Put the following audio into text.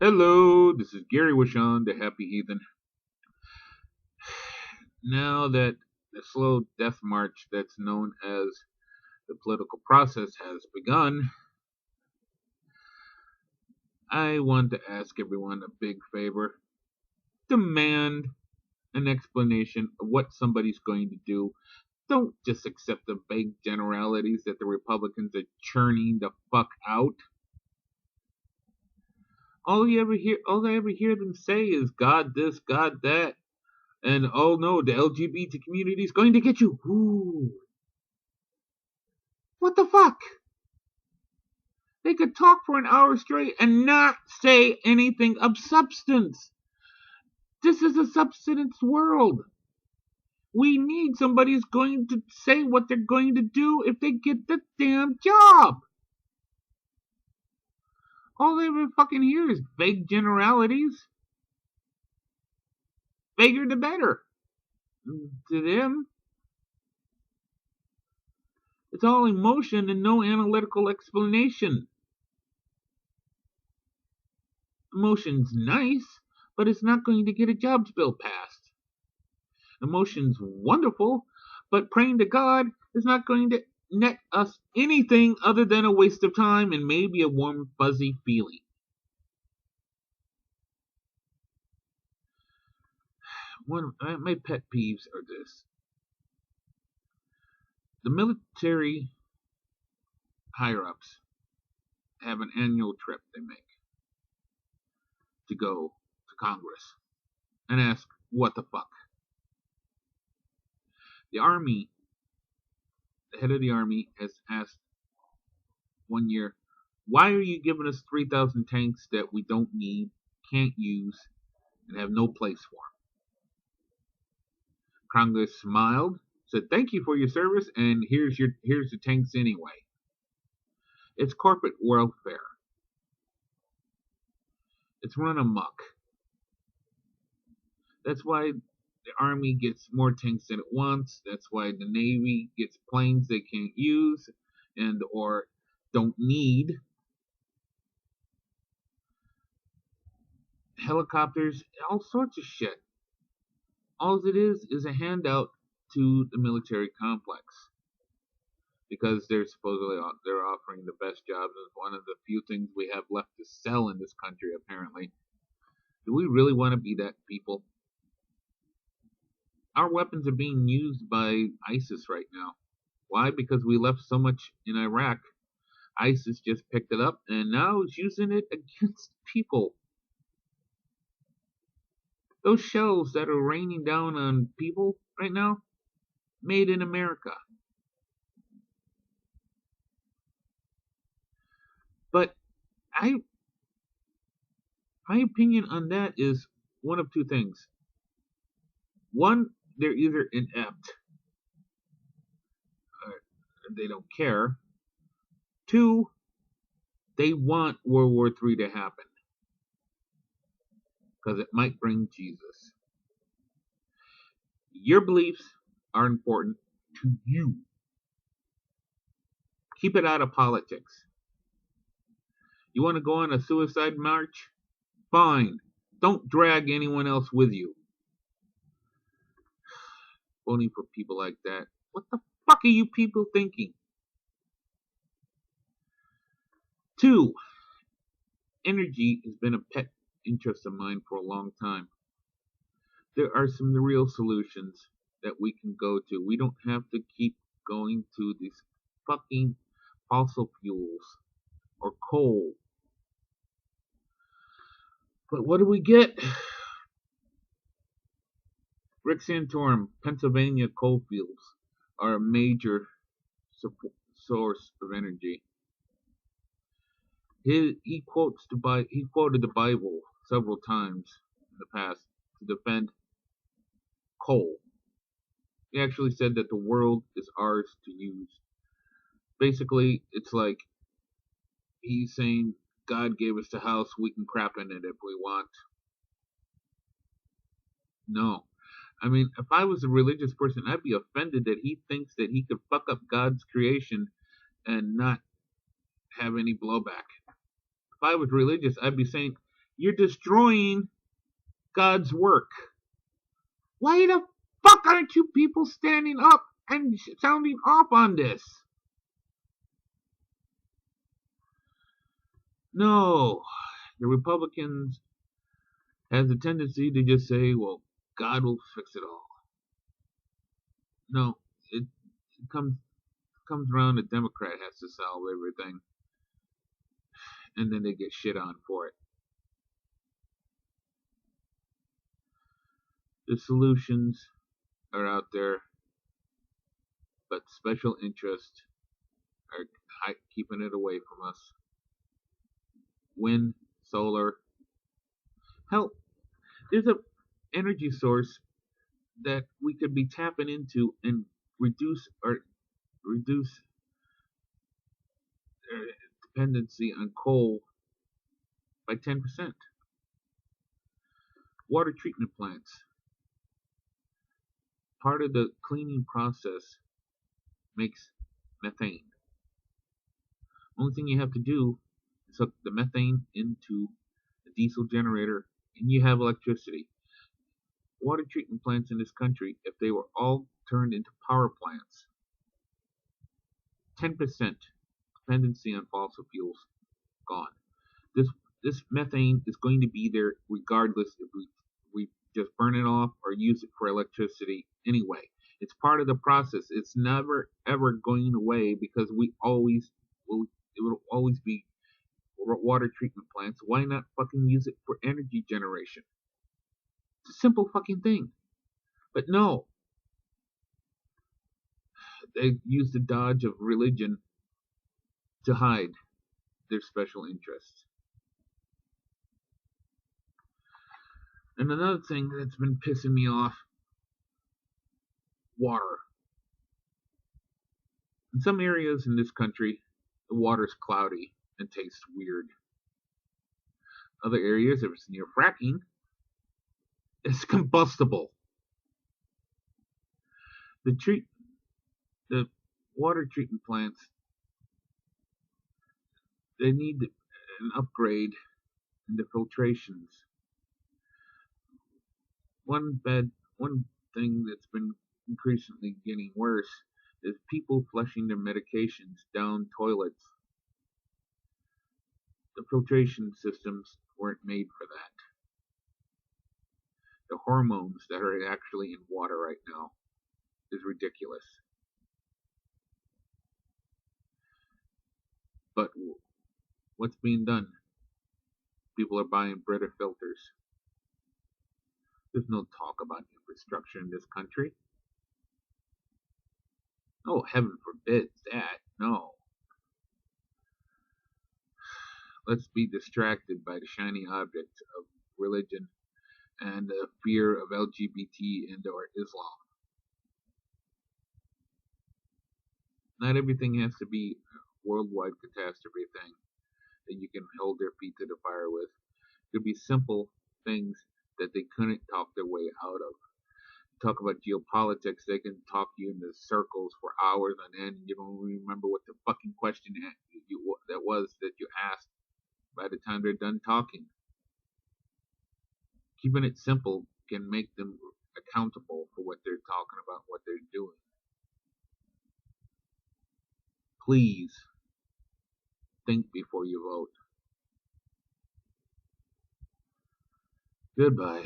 Hello, this is Gary Wishon, the Happy Heathen. Now that the slow death march that's known as the political process has begun, I want to ask everyone a big favor. Demand an explanation of what somebody's going to do. Don't just accept the vague generalities that the Republicans are churning the fuck out. All I ever hear them say is God this, God that, and oh no, the LGBT community is going to get you. Ooh, what the fuck? They could talk for an hour straight and not say anything of substance. This is a substance world. We need somebody who's going to say what they're going to do if they get the damn job. All they ever fucking hear is vague generalities. Vaguer the better. To them, it's all emotion and no analytical explanation. Emotion's nice, but it's not going to get a jobs bill passed. Emotion's wonderful, but praying to God is not going to net us anything other than a waste of time and maybe a warm, fuzzy feeling. One of my pet peeves are this. The military higher ups have an annual trip they make to go to Congress and ask, what the fuck? The Army, the head of the Army, has asked one year, why are you giving us 3,000 tanks that we don't need, can't use, and have no place for? Congress smiled, said thank you for your service, and here's the tanks anyway. It's corporate welfare. It's run amok. That's why the Army gets more tanks than it wants. That's why the Navy gets planes they can't use and or don't need. Helicopters, all sorts of shit. All it is a handout to the military complex because they're offering the best jobs. It's one of the few things we have left to sell in this country. Apparently, do we really want to be that people? Our weapons are being used by ISIS right now. Why? Because we left so much in Iraq. ISIS just picked it up and now is using it against people. Those shells that are raining down on people right now, made in America. But I, my opinion on that is one of two things. One, they're either inept, or they don't care. Two, they want World War III to happen because it might bring Jesus. Your beliefs are important to you. Keep it out of politics. You want to go on a suicide march? Fine. Don't drag anyone else with you. Voting for people like that. What the fuck are you people thinking? Two, energy has been a pet interest of mine for a long time. There are some real solutions that we can go to. We don't have to keep going to these fucking fossil fuels or coal. But what do we get? Rick Santorum, Pennsylvania coal fields are a major source of energy. He quoted the Bible several times in the past to defend coal. He actually said that the world is ours to use. Basically, it's like he's saying God gave us the house, we can crap in it if we want. No. I mean, if I was a religious person, I'd be offended that he thinks that he could fuck up God's creation and not have any blowback. If I was religious, I'd be saying, You're destroying God's work. Why the fuck aren't you people standing up and sounding off on this? No, the Republicans has a tendency to just say, well, God will fix it all. No, it comes around the Democrat has to solve everything, and then they get shit on for it. The solutions are out there, but special interests are keeping it away from us. Wind, solar. Hell, there's a energy source that we could be tapping into and reduce dependency on coal by 10%. Water treatment plants. Part of the cleaning process makes methane. Only thing you have to do is hook the methane into a diesel generator and you have electricity. Water treatment plants in this country, if they were all turned into power plants, 10% dependency on fossil fuels gone. This methane is going to be there regardless if we just burn it off or use it for electricity anyway. It's part of the process. It's never ever going away because it will always be water treatment plants. Why not fucking use it for energy generation? It's a simple fucking thing. But no, they use the dodge of religion to hide their special interests. And another thing that's been pissing me off, water. In some areas in this country, the water's cloudy and tastes weird. Other areas, if it's near fracking, it's combustible. The water treatment plants, they need an upgrade in the filtrations. One thing that's been increasingly getting worse is people flushing their medications down toilets. The filtration systems weren't made for that. The hormones that are actually in water right now is ridiculous. But what's being done? People are buying Brita filters. There's no talk about infrastructure in this country. Oh, heaven forbid that. No. Let's be distracted by the shiny objects of religion and the fear of LGBT and or Islam. Not everything has to be a worldwide catastrophe thing that you can hold their feet to the fire with. It could be simple things that they couldn't talk their way out of. Talk about geopolitics, they can talk you into circles for hours on end. You don't remember what the fucking question that was that you asked by the time they're done talking. Keeping it simple can make them accountable for what they're talking about, what they're doing. Please think before you vote. Goodbye.